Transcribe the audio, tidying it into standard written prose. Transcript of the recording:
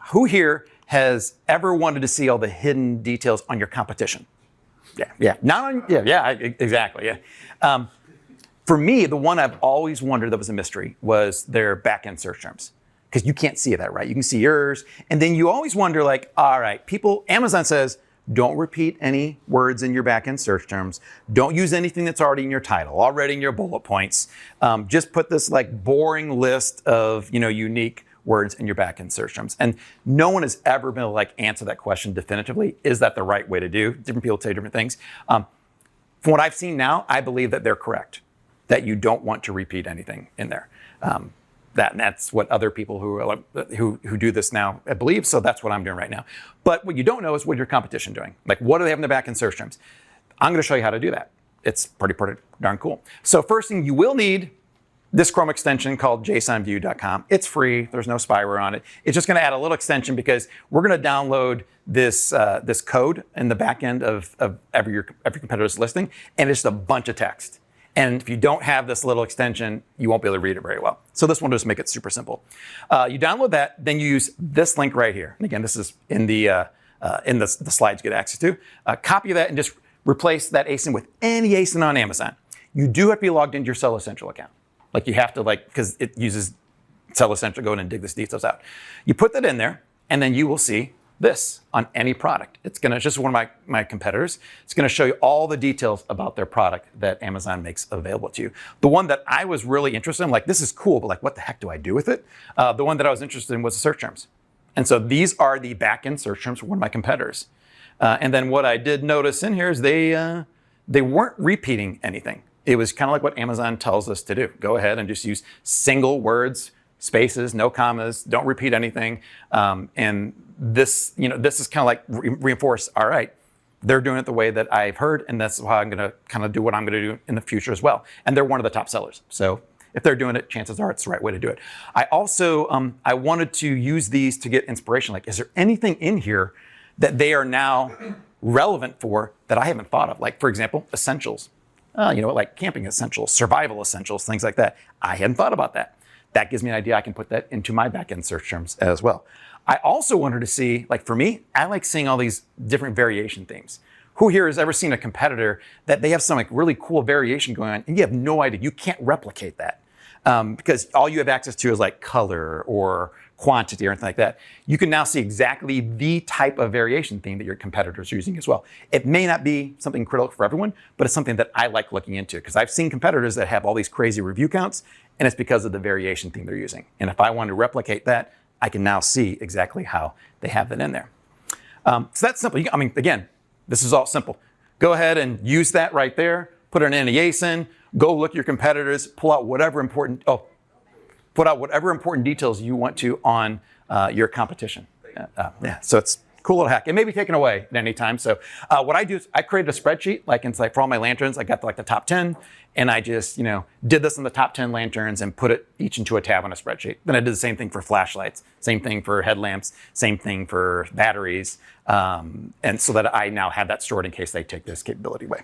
Who here has ever wanted to see all the hidden details on your competition? Not on, exactly, for me, the one I've always wondered that was a mystery was their back-end search terms. Because you can't see that, right? You can see yours. And then you always wonder, like, all right, Amazon says, don't repeat any words in your back-end search terms. Don't use anything that's already in your title, already in your bullet points. Just put this like boring list of, unique words in your back-end search terms. And no one has ever been able to like answer that question definitively. Is that the right way to do? Different people say different things. From what I've seen now, I believe that they're correct, that you don't want to repeat anything in there. That's what other people who do this now believe, so that's what I'm doing right now. But what you don't know is what your competition doing. Like, what do they have in the back-end search terms? I'm going to show you how to do that. It's pretty darn cool. So first thing, you will need this Chrome extension called JSONview.com. It's free. There's no spyware on it. It's just going to add a little extension because we're going to download this code in the back end of every competitor's listing, and it's just a bunch of text. And if you don't have this little extension, you won't be able to read it very well. So this one will just make it super simple. You download that, then you use this link right here. And again, this is in the slides you get access to. Copy that and just replace that ASIN with any ASIN on Amazon. You do have to be logged into your Seller Central account. Like you have to because it uses Seller Central to go in and dig this details out. You put that in there, and then you will see this on any product. It's just one of my competitors. It's gonna show you all the details about their product that Amazon makes available to you. The one that I was really interested in, like, this is cool, but like, what the heck do I do with it? The one that I was interested in was the search terms. And so these are the back-end search terms for one of my competitors. And then what I did notice in here is they weren't repeating anything. It was kind of like what Amazon tells us to do. Go ahead and just use single words, spaces, no commas, don't repeat anything. And this is kind of like reinforce, all right, they're doing it the way that I've heard, and that's how I'm gonna kind of do what I'm gonna do in the future as well. And they're one of the top sellers. So if they're doing it, chances are it's the right way to do it. I also, I wanted to use these to get inspiration. Like, is there anything in here that they are now relevant for that I haven't thought of? Like, for example, essentials. Like camping essentials, survival essentials, things like that. I hadn't thought about that. That gives me an idea. I can put that into my backend search terms as well. I also wanted to see, like for me, I like seeing all these different variation themes. Who here has ever seen a competitor that they have some like really cool variation going on and you have no idea, you can't replicate that because all you have access to is like color or quantity or anything like that. You can now see exactly the type of variation theme that your competitors are using as well. It may not be something critical for everyone, but it's something that I like looking into because I've seen competitors that have all these crazy review counts and it's because of the variation theme they're using. And if I want to replicate that, I can now see exactly how they have that in there. So that's simple. Again, this is all simple. Go ahead and use that right there, put it in any ASIN, go look at your competitors, pull out whatever important details you want to on your competition. So it's a cool little hack. It may be taken away at any time. So what I do is I created a spreadsheet, for all my lanterns, I got the top 10, and I just did this in the top 10 lanterns and put it each into a tab on a spreadsheet. Then I did the same thing for flashlights, same thing for headlamps, same thing for batteries, and so that I now have that stored in case they take this capability away.